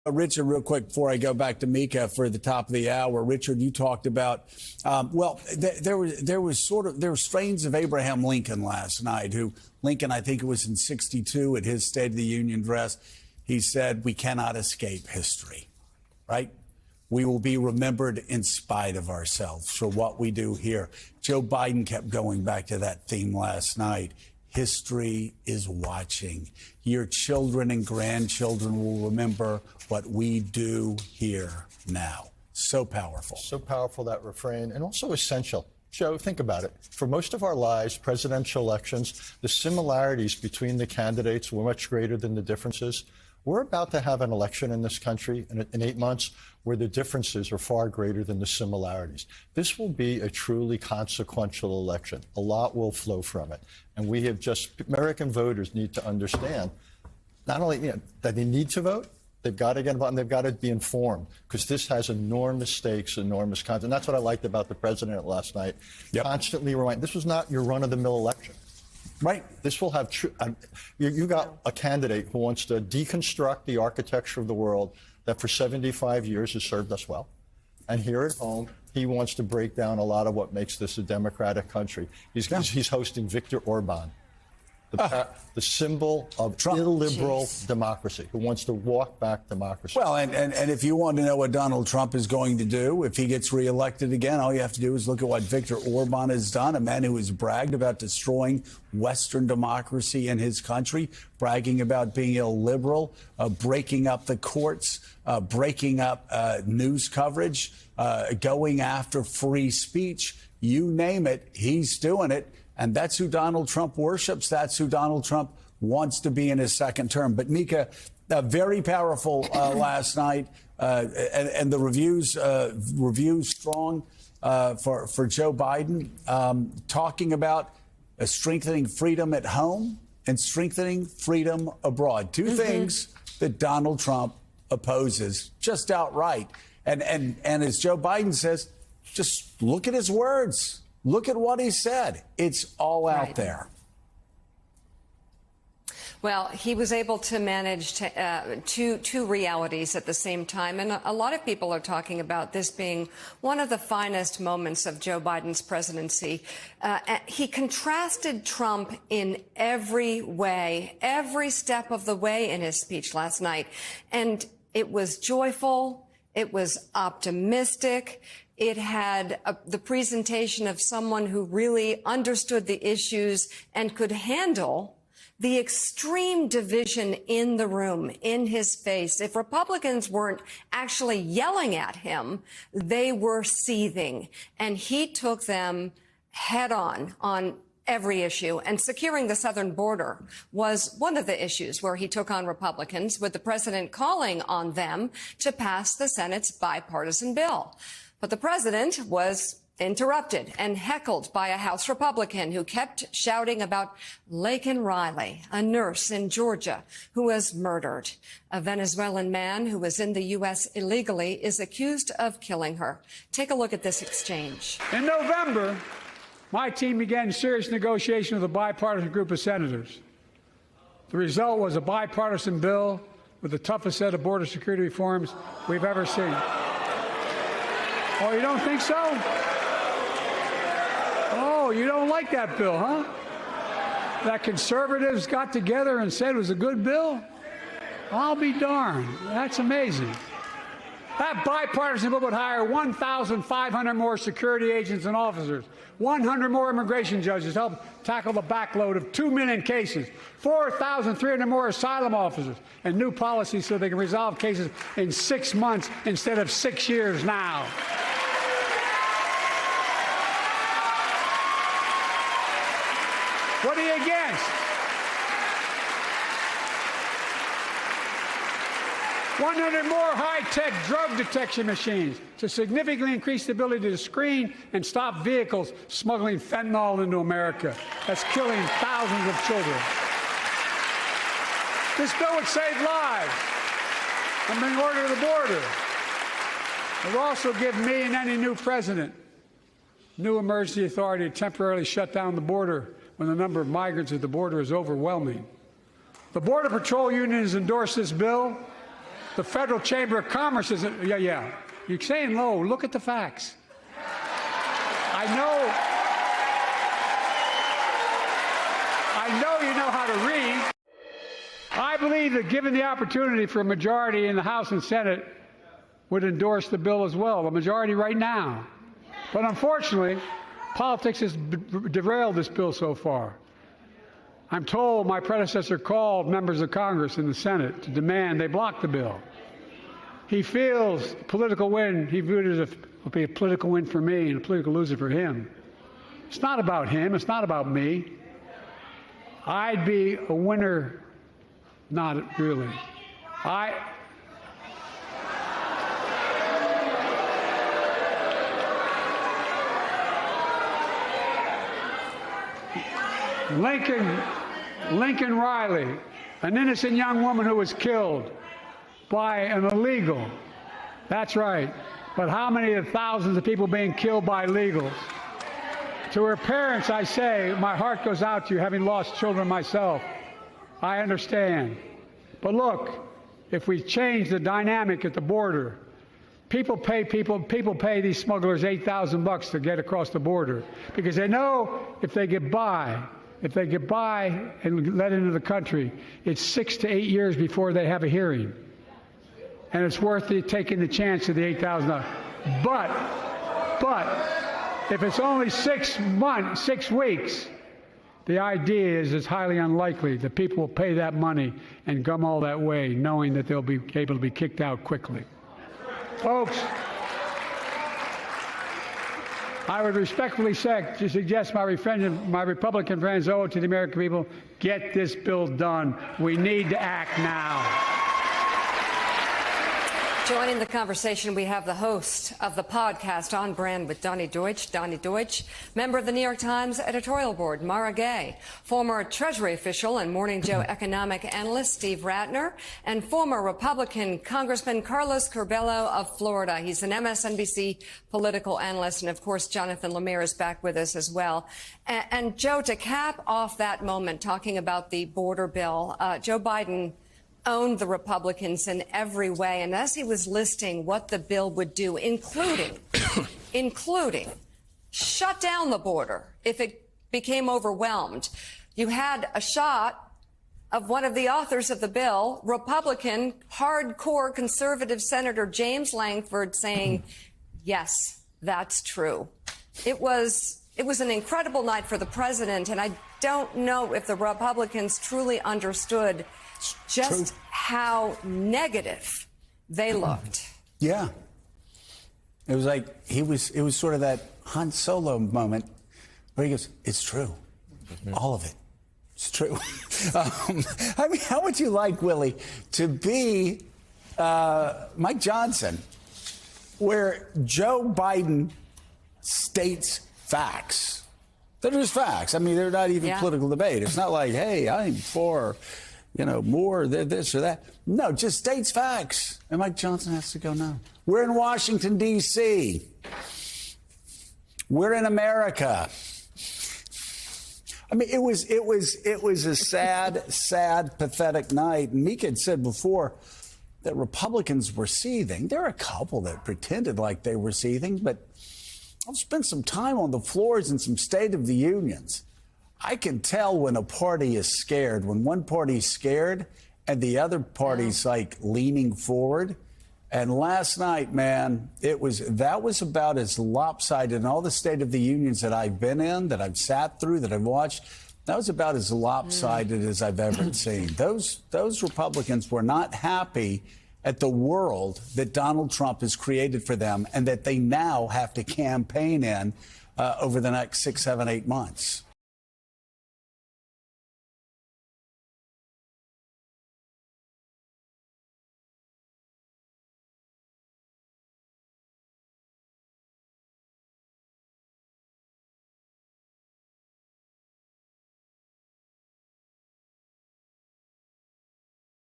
Richard, real quick before I go back to Mika for the top of the hour. Richard, you talked about there were strains of Abraham Lincoln last night. Who Lincoln, I think it was in '62 at his State of the Union address, he said, "We cannot escape history, right? We will be remembered in spite of ourselves for what we do here." Joe Biden kept going back to that theme last night. History is watching. Your children and grandchildren will remember what we do here now. So powerful. So powerful, that refrain, and also essential. Joe, think about it. For most of our lives, presidential elections, the similarities between the candidates were much greater than the differences. We're about to have an election in this country in 8 months where the differences are far greater than the similarities. This will be a truly consequential election. A lot will flow from it. And we have American voters need to understand not only that they need to vote, they've got to get involved and they've got to be informed because this has enormous stakes, enormous content. And that's what I liked about the president last night. Yep. Constantly remind, this was not your run-of-the-mill election. Right. This will have you got a candidate who wants to deconstruct the architecture of the world that for 75 years has served us well. And here at home, he wants to break down a lot of what makes this a democratic country. He's hosting Viktor Orban, the symbol of illiberal democracy, who wants to walk back democracy. Well, and if you want to know what Donald Trump is going to do if he gets reelected again, all you have to do is look at what Viktor Orban has done, a man who has bragged about destroying Western democracy in his country, bragging about being illiberal, breaking up the courts, breaking up news coverage, going after free speech. You name it, he's doing it. And that's who Donald Trump worships. That's who Donald Trump wants to be in his second term. But Mika, very powerful last night, and the reviews strong for Joe Biden, talking about strengthening freedom at home and strengthening freedom abroad. Two things that Donald Trump opposes just outright. And as Joe Biden says, just look at his words. Look at what he said. It's all out there. Well, he was able to manage two realities at the same time. And a lot of people are talking about this being one of the finest moments of Joe Biden's presidency. He contrasted Trump in every way, every step of the way in his speech last night. And it was joyful. It was optimistic. It had the presentation of someone who really understood the issues and could handle the extreme division in the room, in his face. If Republicans weren't actually yelling at him, they were seething. And he took them head on every issue. And securing the southern border was one of the issues where he took on Republicans, with the president calling on them to pass the Senate's bipartisan bill. But the president was interrupted and heckled by a House Republican who kept shouting about Laken Riley, a nurse in Georgia who was murdered. A Venezuelan man who was in the U.S. illegally is accused of killing her. Take a look at this exchange. In November, my team began serious negotiation with a bipartisan group of senators. The result was a bipartisan bill with the toughest set of border security reforms we've ever seen. Oh, you don't think so? Oh, you don't like that bill, huh? That conservatives got together and said it was a good bill? I'll be darned. That's amazing. That bipartisan bill would hire 1,500 more security agents and officers, 100 more immigration judges to help tackle the backload of 2 million cases, 4,300 more asylum officers, and new policies so they can resolve cases in 6 months instead of 6 years now. What are you against? 100 more high-tech drug detection machines to significantly increase the ability to screen and stop vehicles smuggling fentanyl into America. That's killing thousands of children. This bill would save lives and bring order to the border. It will also give me and any new president new emergency authority to temporarily shut down the border when the number of migrants at the border is overwhelming. The Border Patrol Union has endorsed this bill, The Federal Chamber of Commerce isn't. Yeah. You're saying low. Look at the facts. I know you know how to read. I believe that given the opportunity for a majority in the House and Senate would endorse the bill as well, a majority right now. But unfortunately, politics has derailed this bill so far. I'm told my predecessor called members of Congress in the Senate to demand they block the bill. He feels political win, he viewed it as a political win for me and a political loser for him. It's not about him, it's not about me. I'd be a winner, not really. Lincoln Riley, an innocent young woman who was killed by an illegal. That's right. But how many of thousands of people being killed by illegals? To her parents, I say, my heart goes out to you, having lost children myself. I understand. But look, if we change the dynamic at the border, people pay these smugglers $8,000 to get across the border because they know if they get by and let into the country, it's 6 to 8 years before they have a hearing. And it's worth it taking the chance of the $8,000. But if it's only 6 weeks, the idea is it's highly unlikely that people will pay that money and come all that way knowing that they'll be able to be kicked out quickly. Folks, I would respectfully suggest my Republican friends owe it to the American people, get this bill done. We need to act now. Joining the conversation, we have the host of the podcast On Brand with Donny Deutsch. Donny Deutsch, member of the New York Times editorial board, Mara Gay, former Treasury official and Morning Joe economic analyst Steve Rattner, and former Republican Congressman Carlos Curbelo of Florida. He's an MSNBC political analyst. And, of course, Jonathan Lemire is back with us as well. And Joe, to cap off that moment, talking about the border bill, Joe Biden owned the Republicans in every way. And as he was listing what the bill would do, including shut down the border if it became overwhelmed, you had a shot of one of the authors of the bill, Republican, hardcore conservative Senator James Lankford, saying, yes, that's true. It was an incredible night for the president, and I don't know if the Republicans truly understood just how negative they looked. Yeah. It was like it was sort of that Han Solo moment where he goes, it's true. All of it. It's true. I mean, how would you like, Willie, to be Mike Johnson, where Joe Biden states facts? They're just facts. I mean, they're not even political debate. It's not like, hey, I'm for, more this or that. No, just states facts. And Mike Johnson has to go, no. We're in Washington, D.C. We're in America. I mean, it was a sad, pathetic night. And Mika had said before that Republicans were seething. There are a couple that pretended like they were seething, but I've spent some time on the floors in some State of the Unions. I can tell when a party is scared, when one party's scared and the other party's like leaning forward. And last night, man, that was about as lopsided in all the State of the Unions that I've been in, that I've sat through, that I've watched. That was about as lopsided as I've ever seen. Those Republicans were not happy at the world that Donald Trump has created for them and that they now have to campaign in over the next 6, 7, 8 months.